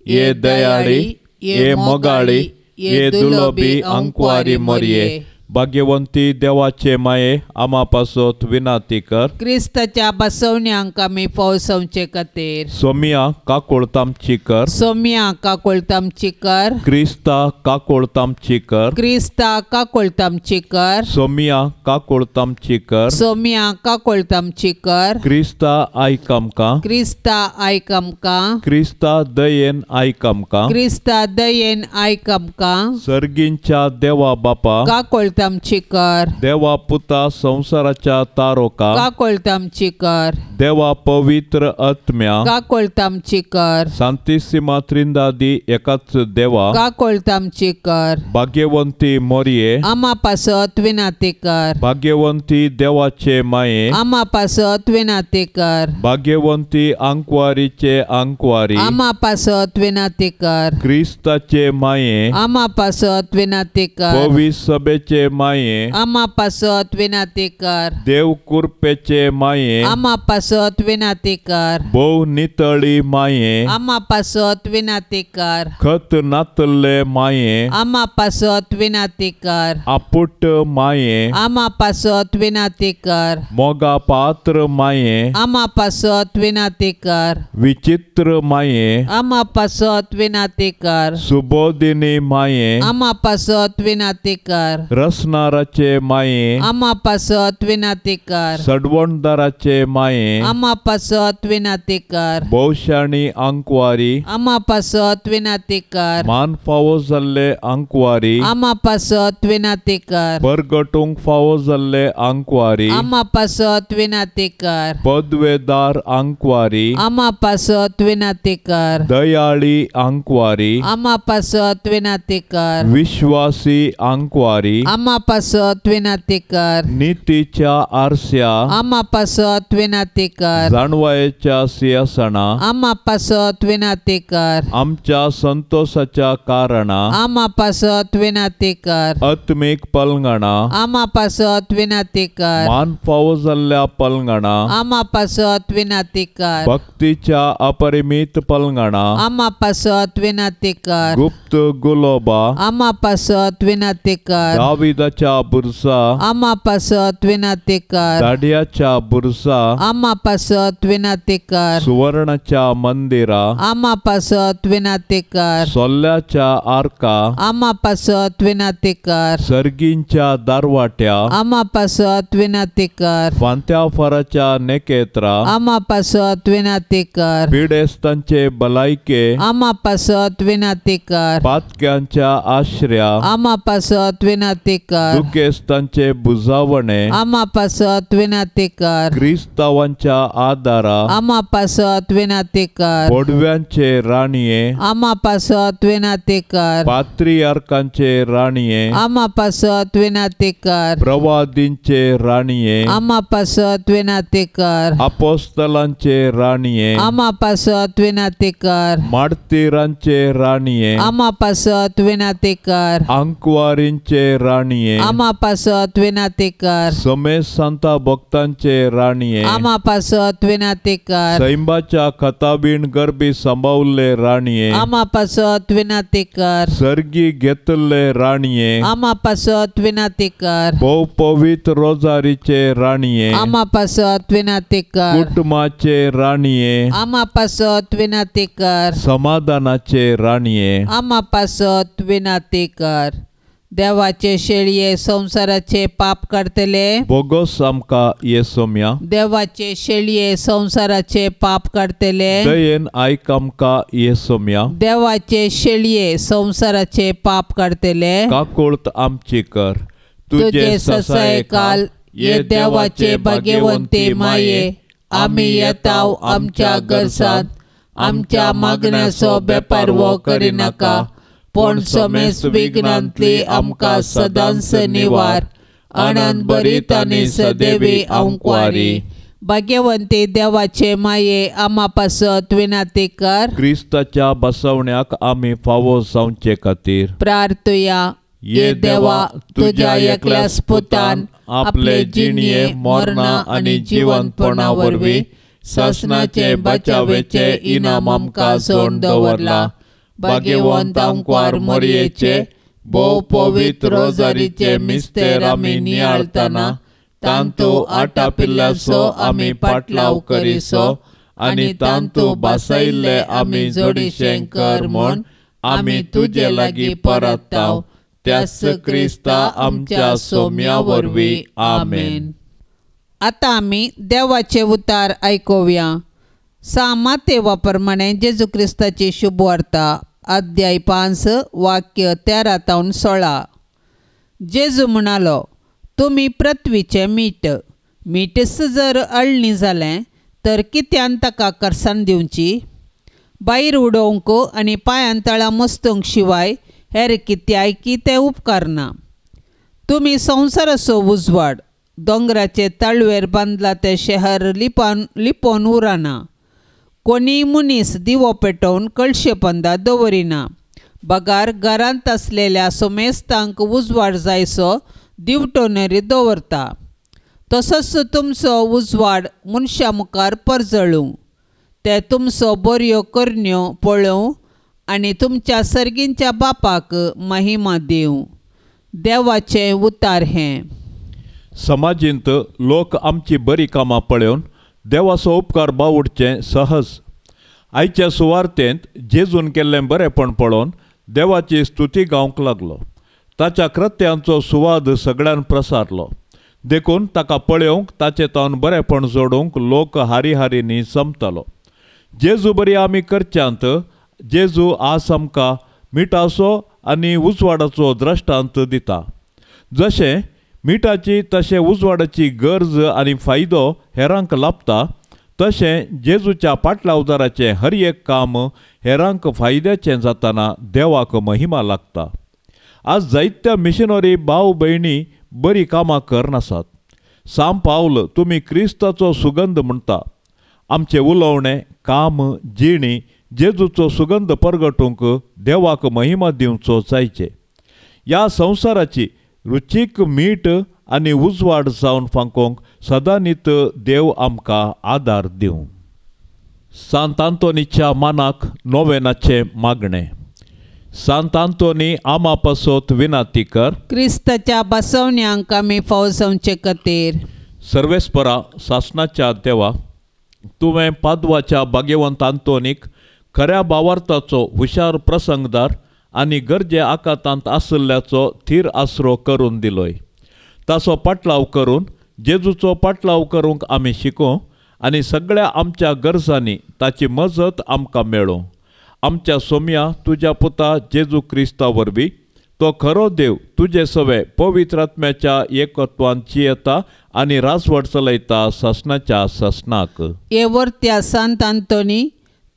ये दयाळी ये मोगाळी ये दुलोबी अंकवारी मरिये भाग्यवंती देवाचे माये आम्हा पासत विनाती कर. क्रिस्ताच्या बसवण्यांक आमी फौसवचे खातीर सोमिया काकुळतामची कर. सोम्या काकुळतामची कर. क्रिस्ता काकुळतामची कर. क्रिस्ता काकुळतामची कर. सोमिया काकुळतामची कर. सोम्या काकुळतामची कर. क्रिस्ता आयकामका. क्रिस्ता आयकमका. क्रिस्ता दयेन आयकामका. क्रिस्ता दयेन आयकमका. सर्गींच्या देवा बापा काकुळ आमची कर, देवा पुता संसाराच्या तारोका, काकोळत आमची कर, देवा पवित्र आत्म्या, काकोळत आमची कर, शांतिसिमा त्रिंदादी एकाच देवा, काकोळत आमची कर, भाग्यवंती मोरये, आम्हा पासत विनाती कर, भाग्यवंती देवाचे माये, आम्हा पासत विनाती कर, भाग्यवंती अंकवारीचे अंकवारी, आम्हा पासत विनाती कर, ख्रिस्ताचे माये, आम्हा पासत विनाती कर, पवित्र सभेचे माये, आम्हा पासत विनाती कर, देव कृपेचे माये, आम्हा पासत विनाती कर, बहु नितळी माये, आम्हा पासत विनाती कर, खत नातले माये, आम्हा पासत विनाती कर, आपुट माये, आम्हा पासत विनाती कर, मोगा पात्र माये, आम्हा पासत विनाती कर, विचित्र माये, आम्हा पासत विनाती कर, सुबोधिनी माये, आम्हा पासत विनाती कर, रसनाराचे माये, आम्हा पासत विनाती कर, सडवणदाराचे माये, आम्हा पासत विनाती कर, भौशाणी अंकवारी, आम्हा पासत विनाती कर, मान फावो जाल्ले अंकवारी, आम्हा पासत विनाती कर, परगटूंक फावो जाल्ले अंकवारी, आम्हा पासत विनाती कर, पदवेदार अंकवारी, आम्हा पासत विनाती कर, दयाळी अंकवारी, आम्हा पासत विनाती कर, विश्वासी अंकवारी, आम्हा पासत विनाती कर, नीतीच्या आरस्या, आम्हा पासत विनाती कर, जाणवायेच्या सिंहासना, आम्हा पासत विनाती कर, आमच्या संतोषाच्या कारणा, आम्हा पासत विनाती कर, आत्मिक पलंगणा, आम्हा पासत विनाती कर, मान फावो जाल्ल्या पलंगणा, आम्हा पासत विनाती कर, भक्तीच्या अपरिमित पलंगणा, आम्हा पासत विनाती कर, गुप्त गुलोबा, आम्हा पासत विनाती कर, दाविदाच्या बुरसा, आम्हा पासत विनाती कर, दाढ्याच्या बुरसा, आम्हा पासत विनाती कर, सुवर्णाच्या मंदिरा, आम्हा पासत विनाती कर, सोल्ल्याच्या आर्का, आम्हा पासत विनाती कर, सर्गींच्या दारवाट्या, आम्हा पासत विनाती कर, फांत्या फराच्या नेकेत्रा, आम्हा पासत विनाती कर, पिडेस्तांचे भलायके, आम्हा पासत विनाती कर, पातक्यांच्या आश्रया, आम्हा पासत विनाती कर, दुखेस्तांचे बुजावणे, आम्हा पासत विनाती कर, क्रिस्तावांच्या आदारा, आम्हा पासत विनाती कर, पोडव्यांचे राणीये, आम्हा पासत विनाती कर, पात्रियार्कांचे राणीये, आम्हा पासत विनाती कर, प्रवादींचे राणीये, आम्हा पासत विनाती कर, अपोस्तलांचे राणीये, आम्हा पासत विनाती कर, मार्तिरांचे राणीये, आम्हा पासत विनाती कर, अंकवारींचे राणीये, आम्हा पासत विनाती कर, समेत संता भक्तांचे राणीये, आम्हा पासत विनाती कर, सैंबाच्या खताबीण गरबी सांभाळले राणीये, आम्हा पासत विनाती कर, सर्गी घेतले राणीये, आम्हा पासत विनाती कर, बहु पवित्र रोजारीचे राणीये, आम्हा पासत विनाती कर, कुटुंबाचे राणीये, आम्हा पासत विनाती कर, समाधानाचे राणीये, आम्हा पासत विनाती कर. देवाचे शेळये संसाराचे पाप काढतले, बोगोस आमका येसोम्या, देवाचे शेळये संसाराचे पाप काढतले, दयेन आयक आमका येसोम्या, देवाचे शेळये संसाराचे पाप काढतले, काकुळत आमची कर, तुझे ससाय काल ये देवाचे भाग्यवंते माये, आम्ही येताव आमच्या गरजात, आमच्या मागण्याचो बेपार वो करी नाका, पण समेस विघ्नांतली आमकां सदांच निवार, आनंद बरीत आनी सदैवी अंकवारी. भाग्यवंती देवाचे माये आम्हा पासत विनाती कर, क्रिस्ताच्या बसवण्याक आम्ही फावो जावचे खातीर प्रार्थुया. ये देवा, तुझ्या एकल्याच पुतान आपले जिणये मरणा आनी जिवंतपणा वरवीं ससनाचे बचावेचे इनाम आमकां सोडून दवरला. भाग्यवंत अंकवार मोरयेचे भोव पवित्र रोजारीचे मिस्तेर आमी नियाळतना तांतू आटापिल्ल्याचो आमी पाटलाव करिसो, आनी तांतू बासायिल्ले आमी जोडिशें कर म्हूण आमी तुजे लागीं परताव. त्याच क्रिस्ता आमच्या सोम्या वरवीं. आमेन. आता आमी देवाचे उतार आयकुया. सामातेवा प्रमाणे जेजू क्रिस्ताची शुभ वार्ता अध्याय 5 वाक्य 13 ते 16. जेजू म्हणालो, तुमी पृथ्वीचें मीठ. मीठच जर अळणी जालें तर कित्यान ताका करसाण दिवची? भायर उडोवंक आनी पांयां तळां मस्तूंक शिवाय हेर कित्यायकी तें उपकार ना. तुमी संवसाराचो उजवाड. दोंगराचे तळवेर बांदला तें शहर लिपोवन उरना. कोणीय मनीस दिवो पेटोवन कळशे पंदा दवरिना. बगार घरांत आसलेल्या सोमेस्तांक उजवाड जायसो दिवटोनेरी दवरता. तसोच तुमचो उजवाड मनशा मुखार परजळूं. ते तुमचो बऱ्यो करण्यो पळोवं आनी तुमच्या सर्गींच्या बापाक महिमा दिवं. देवाचें उतार हें. समाजींत लोक आमची बरी कामां पळोवन देवाचो उपकार बावडचें सहज. आयच्या सुवार्तेंत जेजून केल्लें बरेपण पळोवन देवाची स्तुती गावंक लागलो. ताच्या कृत्यांचो सुवाद सगळ्यान प्रसारलो. देखून ताका पळोवंक ताचें तोंड बरेपण जोडूंक लोक हारी हारींनी जमतालो. जेजू बरी आमी करच्यांत जेजू आज आमकां मिठाचो आनी उजवाडाचो द्रश्टांत दिता. जशें मिठाची तशें उजवाडाची गरज आनी फायदो हेरांक लाभता, तशें जेजूच्या पाटलावदाराचें हर एक काम हेरांक फायद्याचें जाताना देवाक महिमा लागता. आज जायत्या मिशनरी भाव भयणी बरी कामां करनासात. साम पावल तुमी क्रिस्ताचो सुगंध म्हणटा. आमचें उलोवणें, काम, जिणी जेजूचो सुगंध परगटूंक देवाक महिमा दिवचो जायचे. ह्या संवसाराची रुचीक मीठ आनी उजवाड जावन फांकोंक सदांनीत देव आमकां आदार दिवं. सांत आंतोनीच्या मानाक नोवेनाचें मागणें. सांत आंतोनी आमा पासत विनाती कर. क्रिस्ताच्या बसवण्यांक आमी फावसवचे खातीर. सर्वेस्परा सासणाच्या देवा, तुवें पादवाच्या भाग्यवंत आंतोनीक खऱ्या भावार्थाचो हुशार प्रसंगदार आनी गरजे आकांतांत आसल्याचो थीर आसरो करून दिलोय. ताचो पाटलाव करून जेजूचो पाटलाव करूंक आमी शिकूं आनी सगळ्या आमच्या गरजांनी ताची मजत आमकां मेळों. आमच्या सोम्या तुज्या पुता जेजू क्रिस्ता वरवीं तो खरो देव तुजे सवे पवित्र आत्म्याच्या एकत्वान जियेता आनी राजवट चलयता ससनाच्या ससनाक. हे वर्त्या सांत आंतोनी,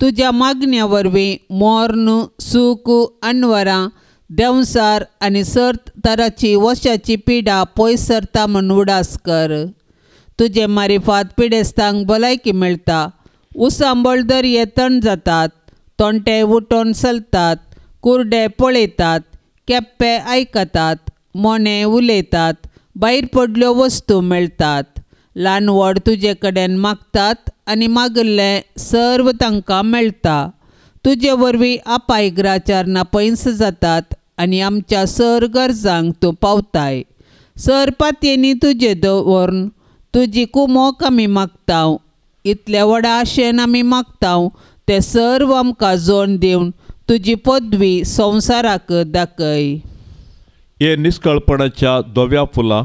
तुज्या मागण्या वरवीं मोर्न, सूख, अनवरां, देंवसार आनी सर्त तराची वशाची पिडा पयस सरता म्हूण उडास कर. तुजे मारिफात पिडेस्तांक भलायकी मेळटा. उसांबळ दर्ये तण जातात. तोंटे उठोन चलतात. कुर्डे पळयतात. केप्पे आयकतात. मोने उलयतात. भायर पडल्यो वस्तू मेळटात. ल्हान व्हड तुजे कडेन मागतात आनी मागल्लें सर्व तांकां मेळटा. तुजे वरवीं आपायग्राचारणां पयस जातात आनी आमच्या सर गरजांक तूं पावताय. सर पातयेनी तुजे दवरून तुजी कुमोक आमी मागतांव. इतले व्हडा आशेन आमी मागतांव ते सर्व आमकां जोड दिवन तुजी पदवी संवसाराक दाखय. हे निश्कळपणाच्या धव्या फुलां,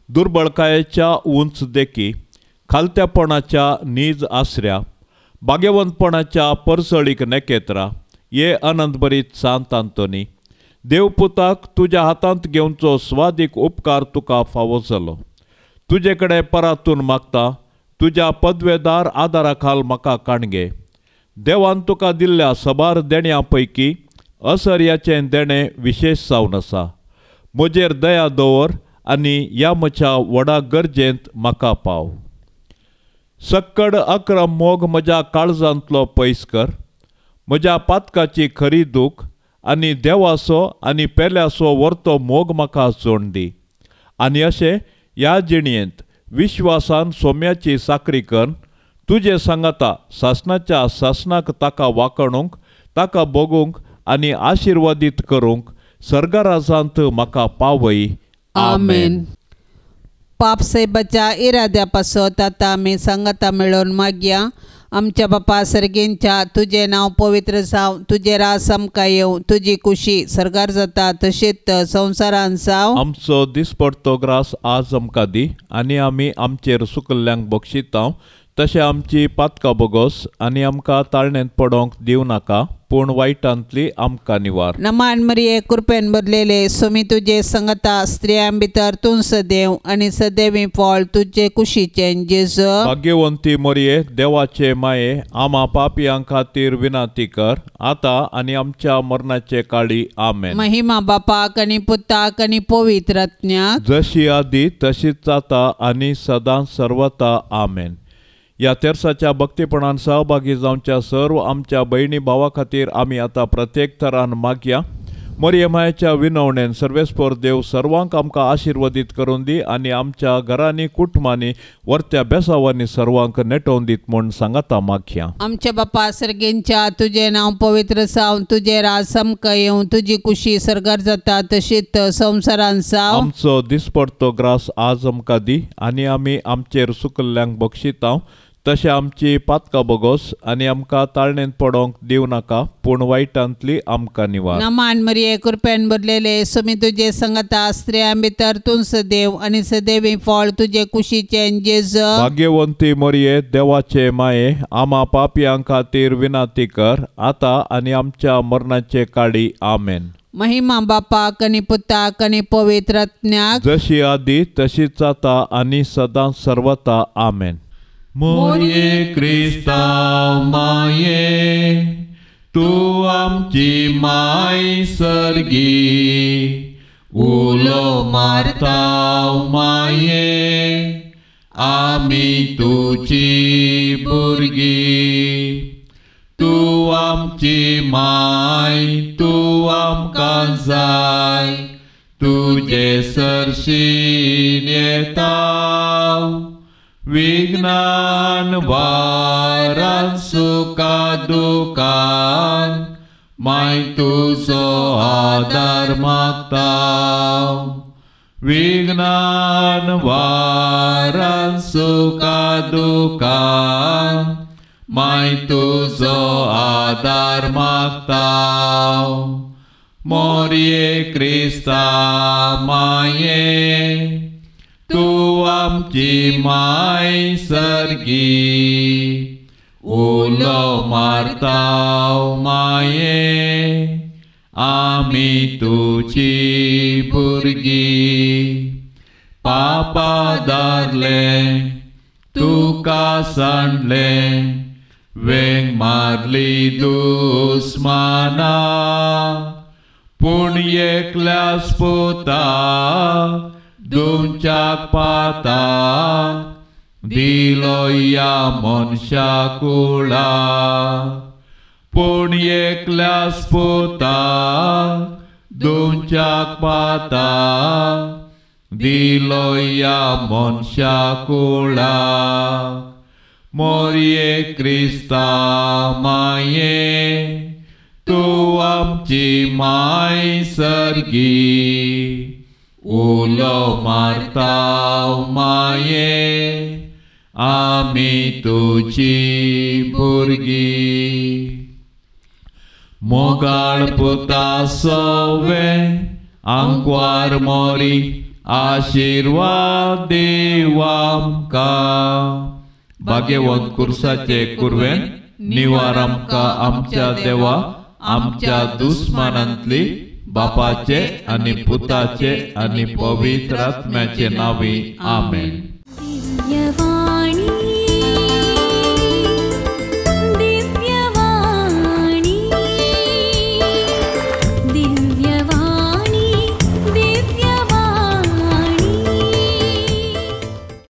दुर्बळकायेच्या उंच देखी, खालत्यापणाच्या नीज आसऱ्या, भाग्यवंतपणाच्या परसळीक नेकेत्रा, ये आनंदभरीत सांत आंतोनी, देवपुताक तुज्या हातांत घेवचो स्वादीक उपकार तुका फावो जालो. तुजे कडेन परातून मागता, तुज्या पदवेदार आदारा खाल म्हाका काणगे. देवान तुका दिल्ल्या सबार देण्यां पैकी असर्याचें देणें विशेश जावन आसा. म्हजेर दया दवर आनी ह्या म्हज्या व्हडा गरजेंत म्हाका पाव. सक्कड अक्रम मोग म्हज्या काळजांतलो पयस कर. म्हज्या पातकाची खरी दूख आनी देवाचो आनी पेल्याचो व्हरतो मोग म्हाका जोड दी. आनी अशें ह्या जिणयेंत विश्वासान सोम्याची साकरी कर. तुजे सांगाता सासणाच्या सासनाक ताका वाकणूंक, ताका बोगूंक आनी आशिर्वादीत करूंक सर्गराजांत म्हाका पावय. आमेन. पापसेबाच्या इराद्या पासत आतां आमी सांगाता मेळोन मागया. आमच्या बापा सर्गेंच्या तुजें नांव पवित्र जावं. तुजें रास आमकां येवं. तुजी खुशी सर्गार जाता तशीच संवसारांत जावं. आमचो दिसपडतो ग्रास आज आमकां दी आनी आमी आमचेर सुकल्ल्यांक बक्षितांव. तशें आमची पातकां बोगोस आनी आमकां ताळणेंत पडोंक दिवं नाका, पूण वायटांतली आमकां निवार. नमान मरिये कृपेन भरलेले सोमी तुजे संगता स्त्रियां भितर तूं सदैव आनी सदैवी फळ तुजे कुशीचें जेजू. भाग्यवंती मरिये देवाचे माये, आमा पापियां खातीर विनाती कर, आतां आनी आमच्या मरणाचे काळी. आमेन. महिमा बापाक आनी पुताक आनी पवित्र आत्म्याक, जशी आदी तशीच जाता आनी सदां सर्वता. आमेन. ह्या तेर्साच्या भक्तीपणान सहभागी जावच्या सर्व आमच्या भयणी भावा खातीर आमी आतां प्रत्येक तरान मागया. मरिये मायेच्या विनवणेन सर्वेस्पर देव सर्वांक आमकां आशिर्वादीत करून दी आनी आमच्या घरांनी कुटुंबांनी वर्त्या बेसावांनी सर्वांक नेटोवन दीत म्हूण सांगाता मागया. आमच्या बापा सर्गेंच्या तुझे नांव पवित्र जावं, तुझे राज समका येवं, तुजी कुशी सरगार जाता तशीच संवसारान जावं. आमचो दिसपडतो ग्रास आज आमकां दी आनी आमी आमचेर सुकल्ल्यांक बक्षितांव, तशें आमची पातकां बोगोस आनी आमकां ताळणेंत पडोंक दिवं नाका, पूण वायटांतली आमकां निवार. नमान मरिये कृपेन भरलेले सोमी तुजे संगता स्त्रियां भितर तूं सदैव आनी सदैवी फळ तुजे कुशीचें जेजू. भाग्यवंती मरिये देवाचे माये, आमा पापियां खातीर विनाती कर, आतां आनी आमच्या मरणाचे काळी. आमेन. महिमा बापाक आनी पुताक आनी पवित्र आत्म्याक, जशी आदी तशीच जाता आनी सदां सर्वता. आमेन. मोरये क्रिस्तांव माये, तूं आमची माय सर्गी, उलो मारताव माये, आमी तुजी भुरगी. तूं आमची माय, तूं आमकां जाय, तुजे सरशीन येताव. विज्ञान वारान सुका दुकान, माय तुजो आदार मागताव. विज्ञान वारान सुका दुकान, माय तुजो आदार मागताव. मोरये क्रिस्ता माये, तूं आमची माय सर्गी, उलो मारताव माये, आमी तुजी भुरगी. पापा दारले तुका सांडले, वेंग मारली दुस्माना, पूण एकल्यास पुता दोनच्याक पाता, दिलो या मनशा कुळा. पूण एकल्यास पुता दोनच्याक पाता, दिलो या मनशा कुळा. मोरये क्रिस्ता माये, तूं आमची माय सर्गी, उलो मारताव माये, आमी तुजी भुरगी. मोगाळ पुता सोवे आंकवार मोरी, आशिर्वाद देव आमकां. भाग्यवंत कुर्साचे कुरवेन निवार आमकां आमच्या देवा, आमच्या दुस्मानांतली बापाचे आनी पुताचे आनी पवित्र आत्म्याचे नावी. आमेन.